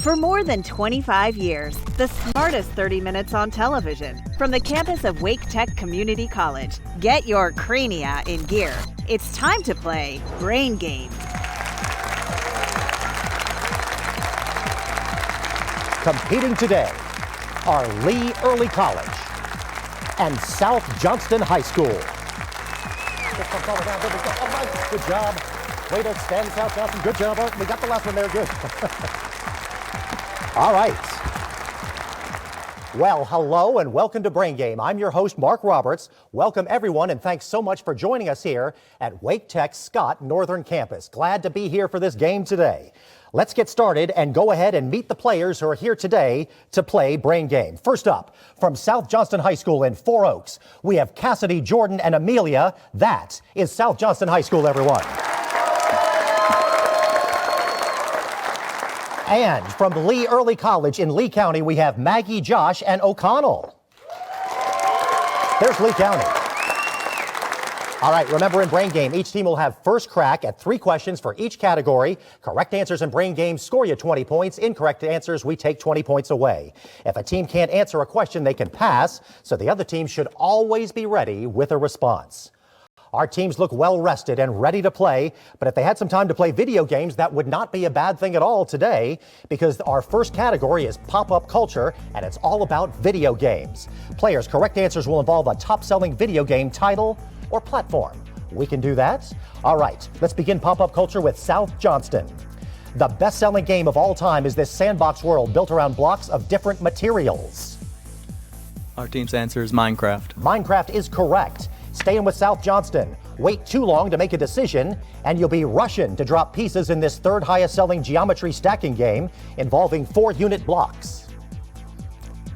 For more than 25 years, the smartest 30 minutes on television. From the campus of Wake Tech Community College, get your crania in gear. It's time to play Brain Game. Competing today are Lee Early College and South Johnston High School. Good job. Way to extend, South Johnston. Good job. We got the last one there. Good. All right. Well, hello and welcome to Brain Game. I'm your host, Mark Roberts. Welcome, everyone, and thanks so much for joining us here at Wake Tech Scott Northern Campus. Glad to be here for this game today. Let's get started and go ahead and meet the players who are here today to play Brain Game. First up, from South Johnston High School in Four Oaks, we have Cassidy, Jordan, and Amelia. That is South Johnston High School, everyone. And from Lee Early College in Lee County, we have Maggie, Josh, and O'Connell. There's Lee County. All right, remember in Brain Game, each team will have first crack at 3 questions for each category. Correct answers in Brain Game score you 20 points. Incorrect answers, we take 20 points away. If a team can't answer a question, they can pass, so the other team should always be ready with a response. Our teams look well rested and ready to play, but if they had some time to play video games, that would not be a bad thing at all today, because our first category is pop-up culture, and it's all about video games. Players' correct answers will involve a top-selling video game title or platform. We can do that? All right, let's begin pop-up culture with South Johnston. The best-selling game of all time is this sandbox world built around blocks of different materials. Our team's answer is Minecraft. Minecraft is correct. Staying with South Johnston. Wait too long to make a decision, and you'll be rushing to drop pieces in this third highest selling geometry stacking game involving 4-unit blocks.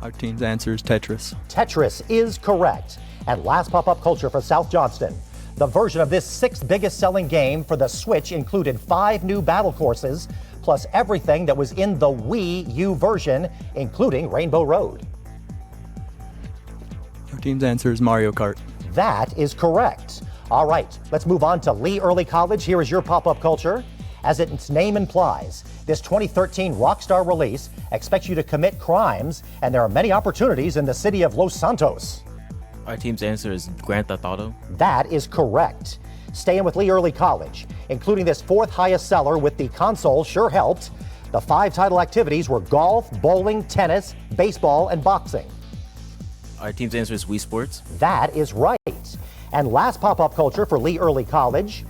Our team's answer is Tetris. Tetris is correct. And last pop-up culture for South Johnston. The version of this 6th biggest selling game for the Switch included 5 new battle courses, plus everything that was in the Wii U version, including Rainbow Road. Our team's answer is Mario Kart. That is correct. All right, let's move on to Lee Early College. Here is your pop-up culture. As its name implies, this 2013 Rockstar release expects you to commit crimes, and there are many opportunities in the city of Los Santos. Our team's answer is Grand Theft Auto. That is correct. Staying with Lee Early College, including this 4th highest seller with the console sure helped. The 5 title activities were golf, bowling, tennis, baseball, and boxing. Our team's answer is Wii Sports. That is right. And last pop-up culture for Lee Early College,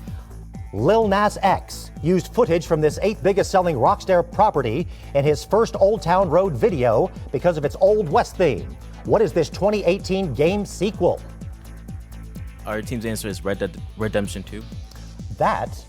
Lil Nas X used footage from this 8th biggest selling Rockstar property in his first Old Town Road video because of its Old West theme. What is this 2018 game sequel? Our team's answer is Red Dead Redemption 2. That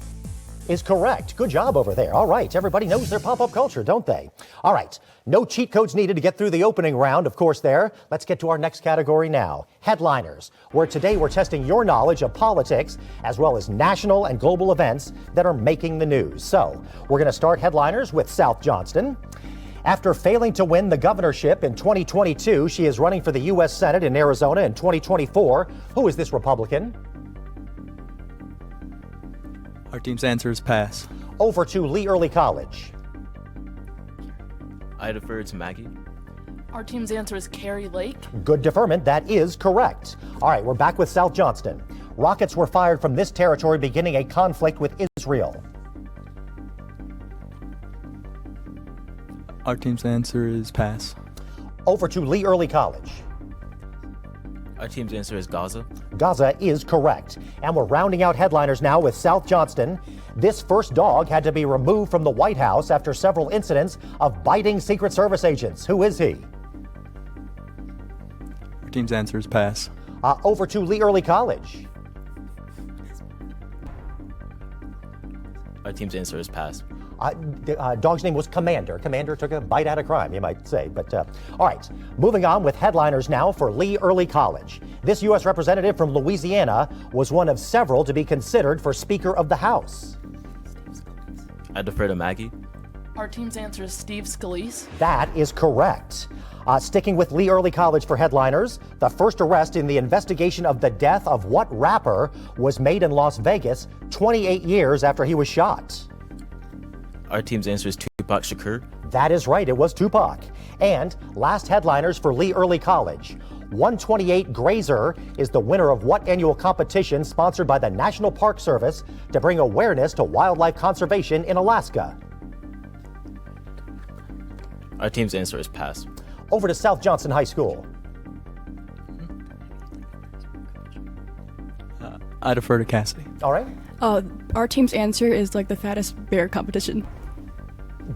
is correct. Good job over there. All right, everybody knows their pop-up culture, don't they? All right, no cheat codes needed to get through the opening round, of course, there. Let's get to our next category now, headliners, where today we're testing your knowledge of politics as well as national and global events that are making the news. So, we're going to start headliners with South Johnston. After failing to win the governorship in 2022, she is running for the U.S. Senate in Arizona in 2024. Who is this Republican? Our team's answer is pass. Over to Lee Early College. I defer to Maggie. Our team's answer is Carrie Lake. Good deferment, that is correct. All right, we're back with South Johnston. Rockets were fired from this territory beginning a conflict with Israel. Our team's answer is pass. Over to Lee Early College. Our team's answer is Gaza. Gaza is correct. And we're rounding out headliners now with South Johnston. This first dog had to be removed from the White House after several incidents of biting Secret Service agents. Who is he? Our team's answer is pass. Over to Lee Early College. Our team's answer is pass. The dog's name was Commander. Commander took a bite out of crime, you might say. But all right, moving on with headliners now for Lee Early College. This U.S. representative from Louisiana was one of several to be considered for Speaker of the House. I defer to Maggie. Our team's answer is Steve Scalise. That is correct. Sticking with Lee Early College for headliners, the first arrest in the investigation of the death of what rapper was made in Las Vegas 28 years after he was shot? Our team's answer is Tupac Tupac Shakur. That is right, it was Tupac. And last headliners for Lee Early College. 128 Grazer is the winner of what annual competition sponsored by the National Park Service to bring awareness to wildlife conservation in Alaska? Our team's answer is pass. Over to South Johnston High School. I defer to Cassidy. All right. Our team's answer is like the fattest bear competition.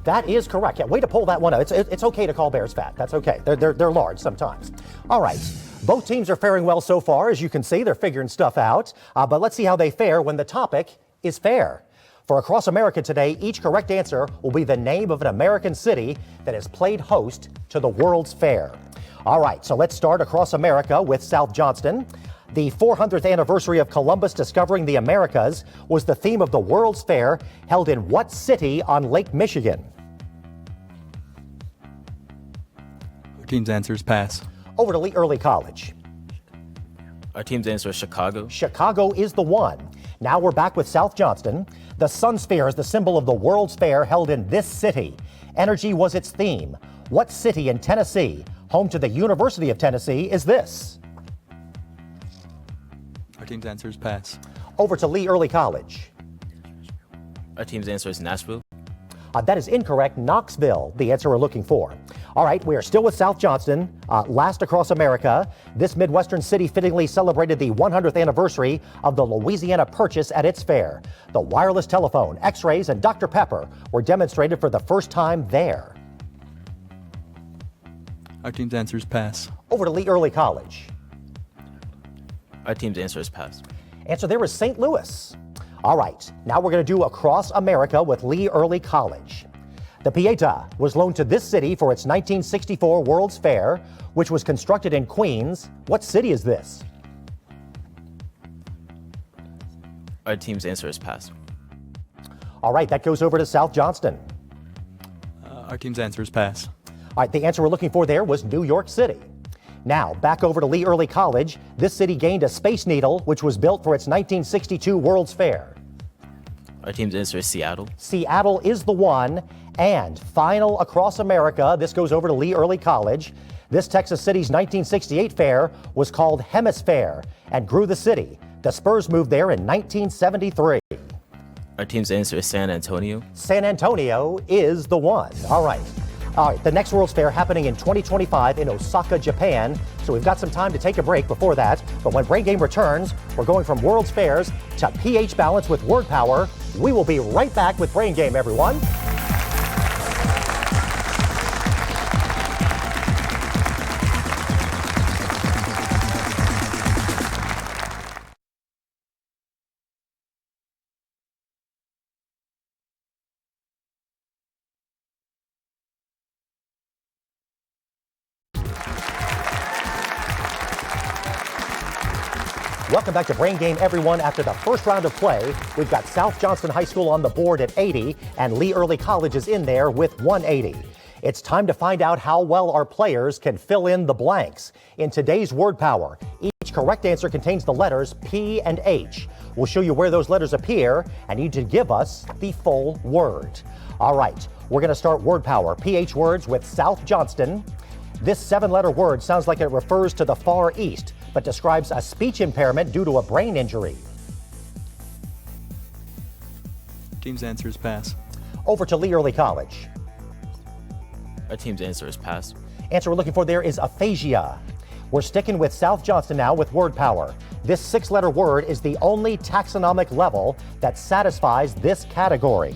That is correct. Yeah, way to pull that one out. It's okay to call bears fat. That's okay. They're large sometimes. All right. Both teams are faring well so far. As you can see, they're figuring stuff out. But let's see how they fare when the topic is fair. For Across America today, each correct answer will be the name of an American city that has played host to the World's Fair. All right, so let's start Across America with South Johnston. The 400th anniversary of Columbus discovering the Americas was the theme of the World's Fair held in what city on Lake Michigan? Our team's answer is pass. Over to Lee Early College. Our team's answer is Chicago. Chicago is the one. Now we're back with South Johnston. The Sun Sphere is the symbol of the World's Fair held in this city. Energy was its theme. What city in Tennessee, home to the University of Tennessee, is this? Our team's answer is pass. Over to Lee Early College. Our team's answer is Nashville. That is incorrect. Knoxville, the answer we're looking for. All right, we are still with South Johnston. Last Across America, this Midwestern city fittingly celebrated the 100th anniversary of the Louisiana Purchase at its fair. The wireless telephone, x-rays, and Dr. Pepper were demonstrated for the first time there. Our team's answer is pass. Over to Lee Early College. Our team's answer is pass. Answer there is St. Louis. All right, now we're going to do Across America with Lee Early College. The Pieta was loaned to this city for its 1964 World's Fair, which was constructed in Queens. What city is this? Our team's answer is pass. All right, that goes over to South Johnston. Our team's answer is pass. All right, the answer we're looking for there was New York City. Now, back over to Lee Early College. This city gained a Space Needle, which was built for its 1962 World's Fair. Our team's answer is Seattle. Seattle is the one. And final Across America, this goes over to Lee Early College. This Texas city's 1968 fair was called Hemisphere and grew the city. The Spurs moved there in 1973. Our team's answer is San Antonio. San Antonio is the one. All right. All right, the next World's Fair happening in 2025 in Osaka, Japan. So we've got some time to take a break before that. But when Brain Game returns, we're going from World's Fairs to pH balance with word power. We will be right back with Brain Game, everyone. Welcome back to Brain Game, everyone. After the first round of play, we've got South Johnston High School on the board at 80, and Lee Early College is in there with 180. It's time to find out how well our players can fill in the blanks. In today's word power, each correct answer contains the letters P and H. We'll show you where those letters appear, and you need to give us the full word. All right, we're going to start word power, PH words with South Johnston. This 7-letter word sounds like it refers to the Far East, but describes a speech impairment due to a brain injury. Team's answer is pass. Over to Lee Early College. Our team's answer is pass. Answer we're looking for there is aphasia. We're sticking with South Johnston now with word power. This 6-letter word is the only taxonomic level that satisfies this category.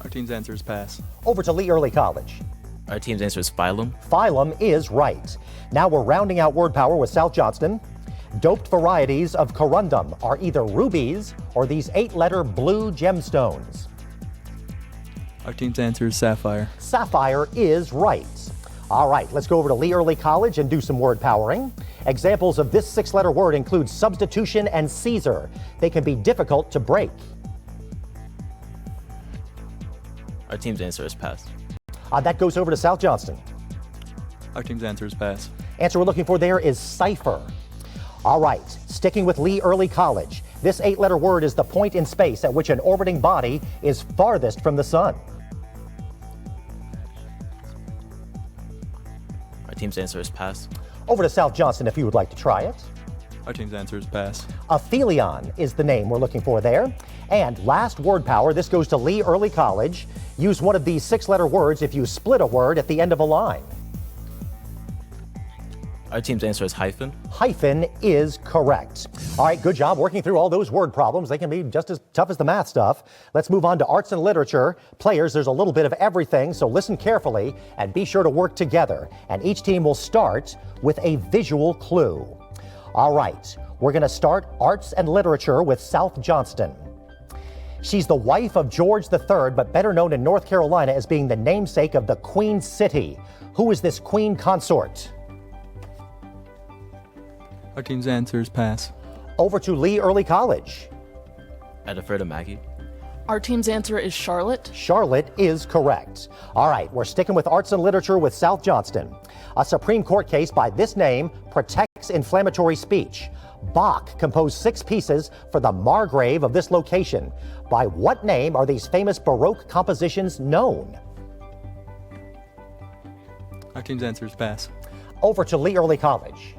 Our team's answer is pass. Over to Lee Early College. Our team's answer is phylum. Phylum is right. Now we're rounding out word power with South Johnston. Doped varieties of corundum are either rubies or these 8-letter blue gemstones. Our team's answer is sapphire. Sapphire is right. All right, let's go over to Lee Early College and do some word powering. Examples of this 6-letter word include substitution and Caesar. They can be difficult to break. Our team's answer is pass. That goes over to South Johnston. Our team's answer is pass. Answer we're looking for there is cipher. All right, sticking with Lee Early College. This 8-letter word is the point in space at which an orbiting body is farthest from the sun. Our team's answer is pass. Over to South Johnston if you would like to try it. Our team's answer is pass. Aphelion is the name we're looking for there. And last word power, this goes to Lee Early College. Use one of these 6-letter words if you split a word at the end of a line. Our team's answer is hyphen. Hyphen is correct. All right, good job working through all those word problems. They can be just as tough as the math stuff. Let's move on to arts and literature. Players, there's a little bit of everything, so listen carefully and be sure to work together. And each team will start with a visual clue. All right, we're going to start arts and literature with South Johnston. She's the wife of George III, but better known in North Carolina as being the namesake of the Queen City. Who is this queen consort? Our team's answer is pass. Over to Lee Early College. I defer to Maggie. Our team's answer is Charlotte. Charlotte is correct. All right, we're sticking with arts and literature with South Johnston. A Supreme Court case by this name protects inflammatory speech. Bach composed 6 pieces for the Margrave of this location. By what name are these famous Baroque compositions known? Our team's answer is pass. Over to Lee Early College.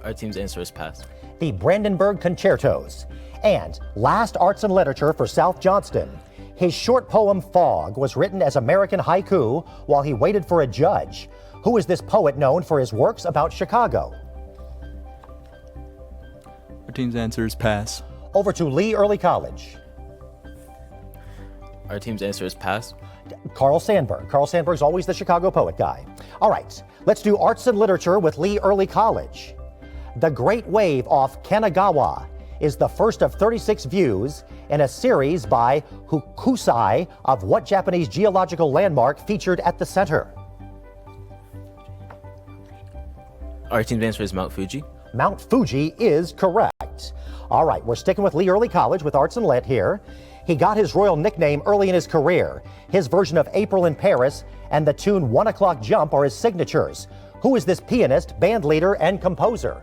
Our team's answer is pass. The Brandenburg Concertos. And last arts and literature for South Johnston. His short poem Fog was written as American haiku while he waited for a judge. Who is this poet known for his works about Chicago? Our team's answer is pass. Over to Lee Early College. Our team's answer is pass. Carl Sandburg. Carl Sandburg's always the Chicago poet guy. All right, let's do arts and literature with Lee Early College. The Great Wave off Kanagawa is the first of 36 views in a series by Hokusai of what Japanese geological landmark featured at the center? Our team's answer is Mount Fuji. Mount Fuji is correct. All right, we're sticking with Lee Early College with arts and lit here. He got his royal nickname early in his career. His version of April in Paris and the tune 1 O'Clock Jump are his signatures. Who is this pianist, band leader, and composer?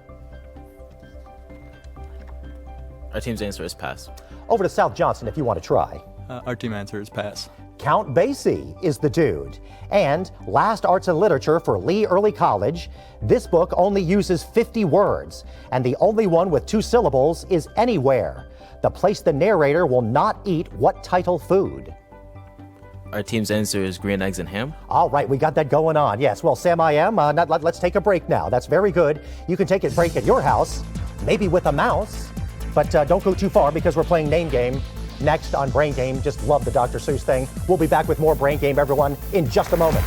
Our team's answer is pass. Over to South Johnston if you want to try. Our team answer is pass. Count Basie is the dude. And last arts and literature for Lee Early College. This book only uses 50 words, and the only one with 2 syllables is Anywhere, the place the narrator will not eat what title food? Our team's answer is green eggs and ham. All right, we got that going on. Yes, well, Sam, I am. Let's take a break now. That's very good. You can take a break at your house, maybe with a mouse, but don't go too far because we're playing Name Game next on Brain Game. Just love the Dr. Seuss thing. We'll be back with more Brain Game, everyone, in just a moment.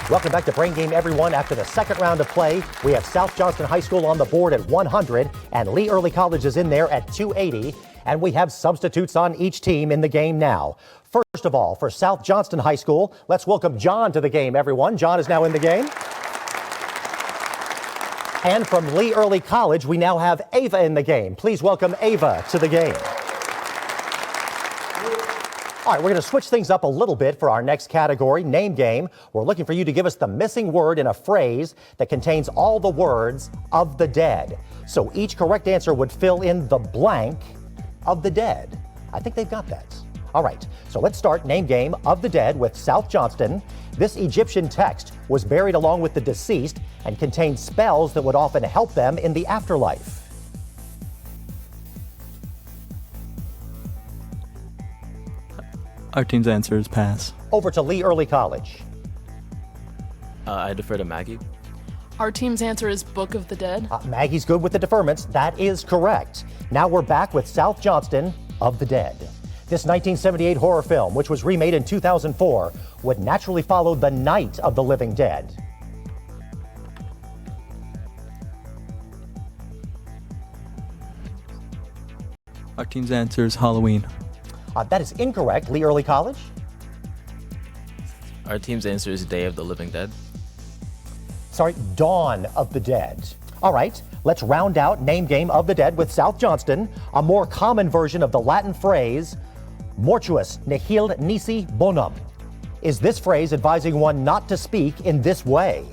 Welcome back to Brain Game, everyone. After the second round of play, we have South Johnston High School on the board at 100, and Lee Early College is in there at 280, and we have substitutes on each team in the game now. First of all, for South Johnston High School, let's welcome John to the game, everyone. John is now in the game. And from Lee Early College, we now have Ava in the game. Please welcome Ava to the game. All right, we're going to switch things up a little bit for our next category, Name Game. We're looking for you to give us the missing word in a phrase that contains all the words of the dead. So each correct answer would fill in the blank of the dead. I think they've got that. All right, so let's start Name Game of the Dead with South Johnston. This Egyptian text was buried along with the deceased and contained spells that would often help them in the afterlife. Our team's answer is pass. Over to Lee Early College. I defer to Maggie. Our team's answer is Book of the Dead. Maggie's good with the deferments. That is correct. Now we're back with South Johnston of the Dead. This 1978 horror film, which was remade in 2004, would naturally follow the Night of the Living Dead. Our team's answer is Halloween. That is incorrect. Lee Early College. Our team's answer is Day of the Living Dead. Sorry, Dawn of the Dead. All right, let's round out Name Game of the Dead with South Johnston, a more common version of the Latin phrase, mortuus nihil nisi bonum. Is this phrase advising one not to speak in this way?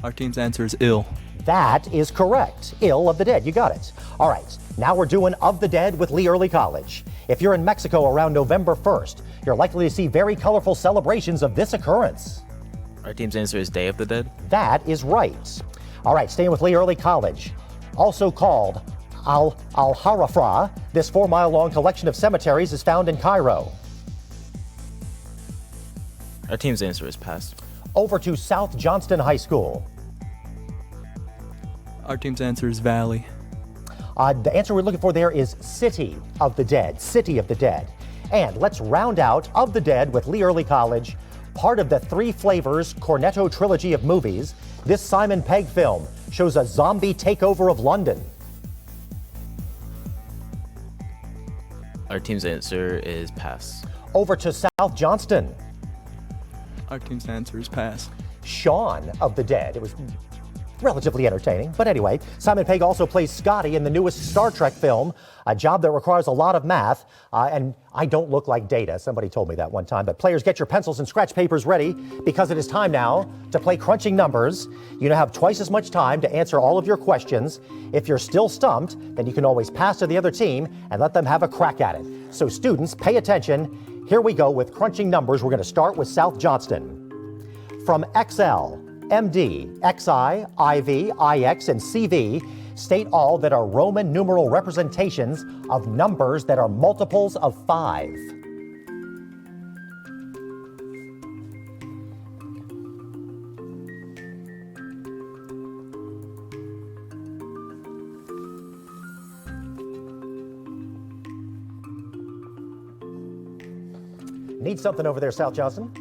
Our team's answer is ill. That is correct. Ill of the Dead, you got it. All right, now we're doing Of the Dead with Lee Early College. If you're in Mexico around November 1st, you're likely to see very colorful celebrations of this occurrence. Our team's answer is Day of the Dead. That is right. All right, staying with Lee Early College. Also called Al-Harafra, this 4-mile-long collection of cemeteries is found in Cairo. Our team's answer is pass. Over to South Johnston High School. Our team's answer is Valley. The answer we're looking for there is City of the Dead. City of the Dead. And let's round out Of the Dead with Lee Early College. Part of the Three Flavors Cornetto trilogy of movies, this Simon Pegg film shows a zombie takeover of London. Our team's answer is pass. Over to South Johnston. Our team's answer is pass. Shaun of the Dead. It was relatively entertaining. But anyway, Simon Pegg also plays Scotty in the newest Star Trek film, a job that requires a lot of math. And I don't look like Data. Somebody told me that one time. But players, get your pencils and scratch papers ready because it is time now to play Crunching Numbers. You now have twice as much time to answer all of your questions. If you're still stumped, then you can always pass to the other team and let them have a crack at it. So students, pay attention. Here we go with Crunching Numbers. We're going to start with South Johnston. From XL, MD, XI, IV, IX, and CV, state all that are Roman numeral representations of numbers that are multiples of 5. Need something over there, South Johnston?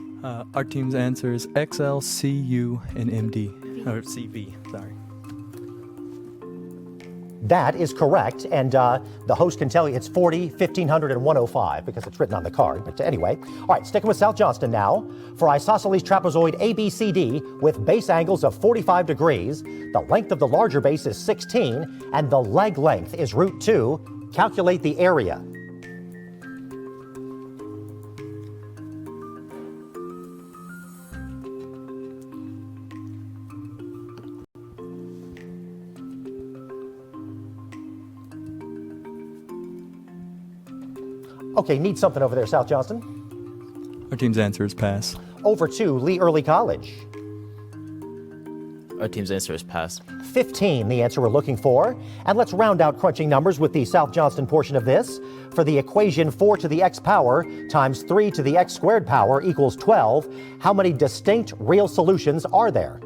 Our team's answer is XL, CU, and MD. Or CV, sorry. That is correct, and the host can tell you it's 40, 1500, and 105 because it's written on the card. But anyway, all right, sticking with South Johnston now. For isosceles trapezoid ABCD with base angles of 45 degrees, the length of the larger base is 16, and the leg length is root 2. Calculate the area. Okay, need something over there, South Johnston. Our team's answer is pass. Over to Lee Early College. Our team's answer is pass. 15, the answer we're looking for. And let's round out Crunching Numbers with the South Johnston portion of this. For the equation 4 to the x power times 3 to the x squared power equals 12, how many distinct real solutions are there?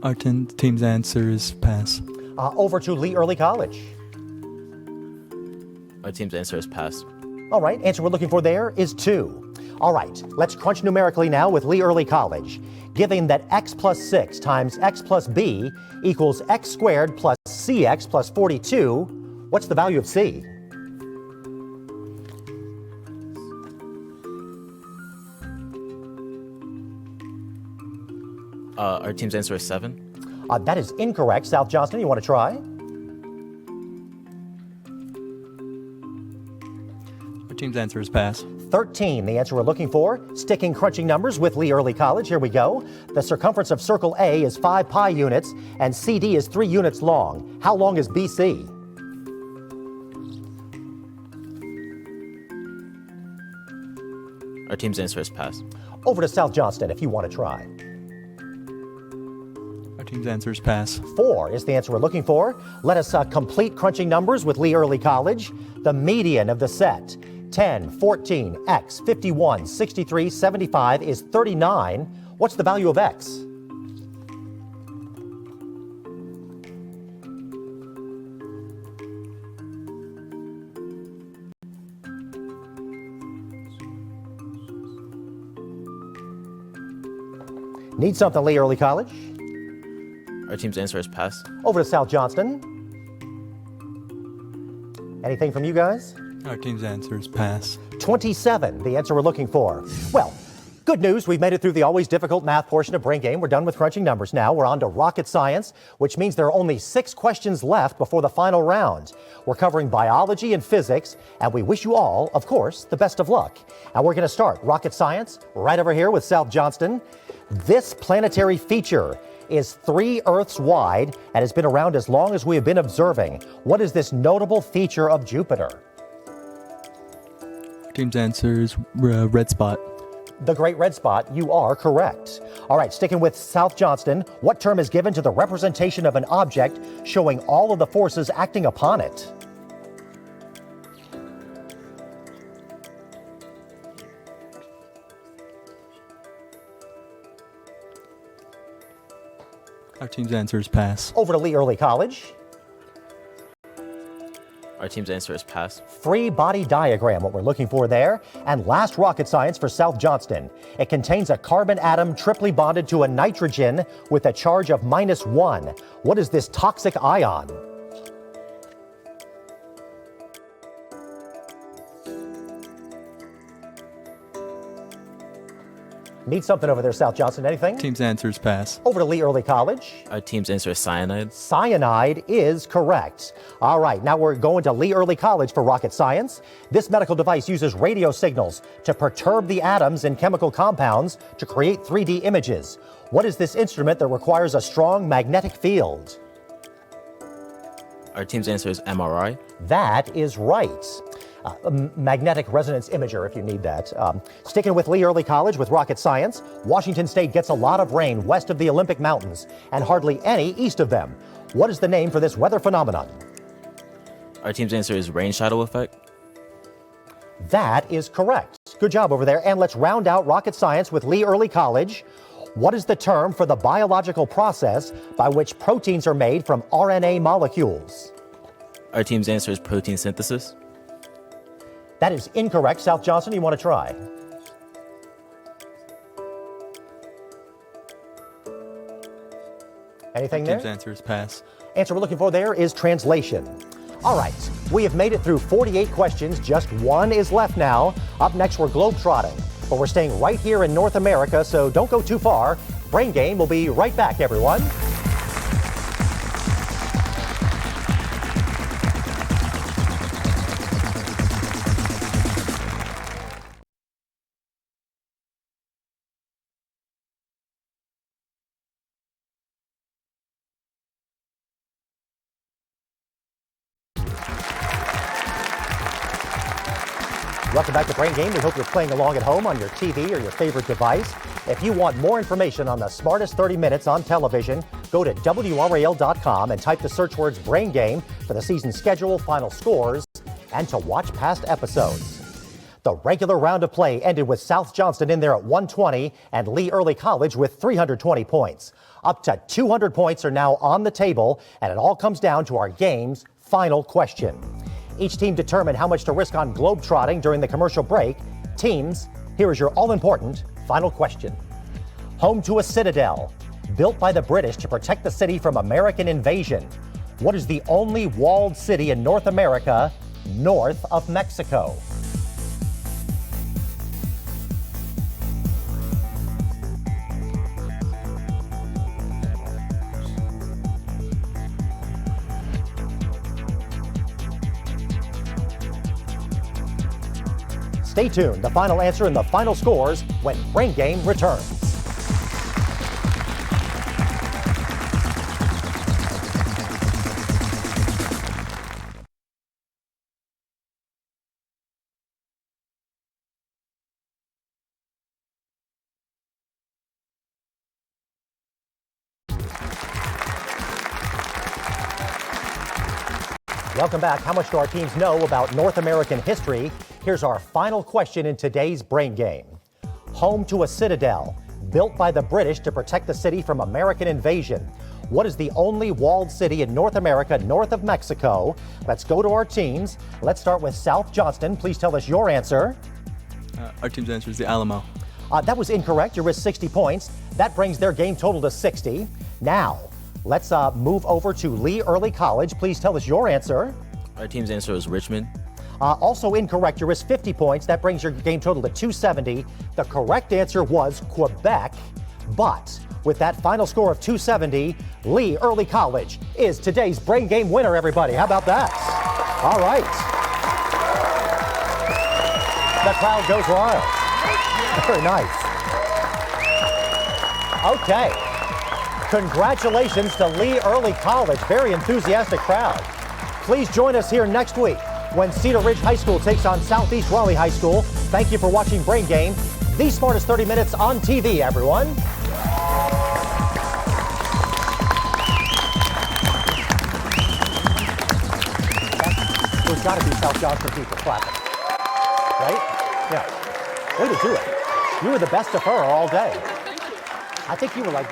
Our team's answer is pass. Over to Lee Early College. Our team's answer is pass. All right, answer we're looking for there is 2. All right, let's crunch numerically now with Lee Early College. Given that x plus 6 times x plus b equals x squared plus cx plus 42, what's the value of c? Our team's answer is 7. That is incorrect. South Johnston, you want to try? Our team's answer is pass. 13, the answer we're looking for. Sticking crunching numbers with Lee Early College. Here we go. The circumference of circle A is 5 pi units and CD is 3 units long. How long is BC? Our team's answer is pass. Over to South Johnston if you want to try. Our team's answer is pass. 4 is the answer we're looking for. Let us complete crunching numbers with Lee Early College. The median of the set, 10, 14, x, 51, 63, 75 is 39. What's the value of x? Need something, Lee Early College? Our team's answer is pass. Over to South Johnston. Anything from you guys? Our team's answer is pass. 27, the answer we're looking for. Well, good news, we've made it through the always difficult math portion of Brain Game. We're done with crunching numbers now. We're on to rocket science, which means there are only 6 questions left before the final round. We're covering biology and physics, and we wish you all, of course, the best of luck. And we're going to start rocket science right over here with South Johnston. This planetary feature is 3 Earths wide and has been around as long as we have been observing. What is this notable feature of Jupiter? Our team's answer is red spot. The Great Red Spot, you are correct. All right, sticking with South Johnston, what term is given to the representation of an object showing all of the forces acting upon it? Our team's answer is pass. Over to Lee Early College. Our team's answer is pass. Free body diagram, what we're looking for there. And last rocket science for South Johnston. It contains a carbon atom triply bonded to a nitrogen with a charge of -1. What is this toxic ion? Need something over there, South Johnston. Anything? Team's answer is pass. Over to Lee Early College. Our team's answer is cyanide. Cyanide is correct. All right, now we're going to Lee Early College for rocket science. This medical device uses radio signals to perturb the atoms in chemical compounds to create 3D images. What is this instrument that requires a strong magnetic field? Our team's answer is MRI. That is right. A magnetic resonance imager, if you need that. Sticking with Lee Early College with rocket science, Washington State gets a lot of rain west of the Olympic Mountains and hardly any east of them. What is the name for this weather phenomenon? Our team's answer is rain shadow effect. That is correct. Good job over there. And let's round out rocket science with Lee Early College. What is the term for the biological process by which proteins are made from RNA molecules? Our team's answer is protein synthesis. That is incorrect. South Johnston, you want to try? Anything there? Team's answer is pass. Answer we're looking for there is translation. All right, we have made it through 48 questions. Just 1 is left now. Up next, we're globetrotting. But we're staying right here in North America, so don't go too far. Brain Game will be right back, everyone. Welcome back to Brain Game. We hope you're playing along at home on your TV or your favorite device. If you want more information on the smartest 30 minutes on television, go to WRAL.com and type the search words Brain Game for the season schedule, final scores, and to watch past episodes. The regular round of play ended with South Johnston in there at 120 and Lee Early College with 320 points. Up to 200 points are now on the table, and it all comes down to our game's final question. Each team determined how much to risk on globetrotting during the commercial break. Teams, here is your all-important final question. Home to a citadel, built by the British to protect the city from American invasion. What is the only walled city in North America north of Mexico? Stay tuned. The final answer and the final scores when Brain Game returns. Welcome back. How much do our teams know about North American history? Here's our final question in today's Brain Game. Home to a citadel, built by the British to protect the city from American invasion. What is the only walled city in North America north of Mexico? Let's go to our teams. Let's start with South Johnston. Please tell us your answer. Our team's answer is the Alamo. That was incorrect. You risked 60 points. That brings their game total to 60. Now, let's move over to Lee Early College. Please tell us your answer. Our team's answer is Richmond. Also incorrect. You risked 50 points. That brings your game total to 270. The correct answer was Quebec. But with that final score of 270, Lee Early College is today's Brain Game winner, everybody. How about that? All right. The crowd goes wild. Very nice. Okay. Congratulations to Lee Early College. Very enthusiastic crowd. Please join us here next week when Cedar Ridge High School takes on Southeast Raleigh High School. Thank you for watching Brain Game, the smartest 30 minutes on TV, everyone. There's got to be South Johnston people clapping. Right? Yeah. Way to do it. You were the best of her all day. I think you were like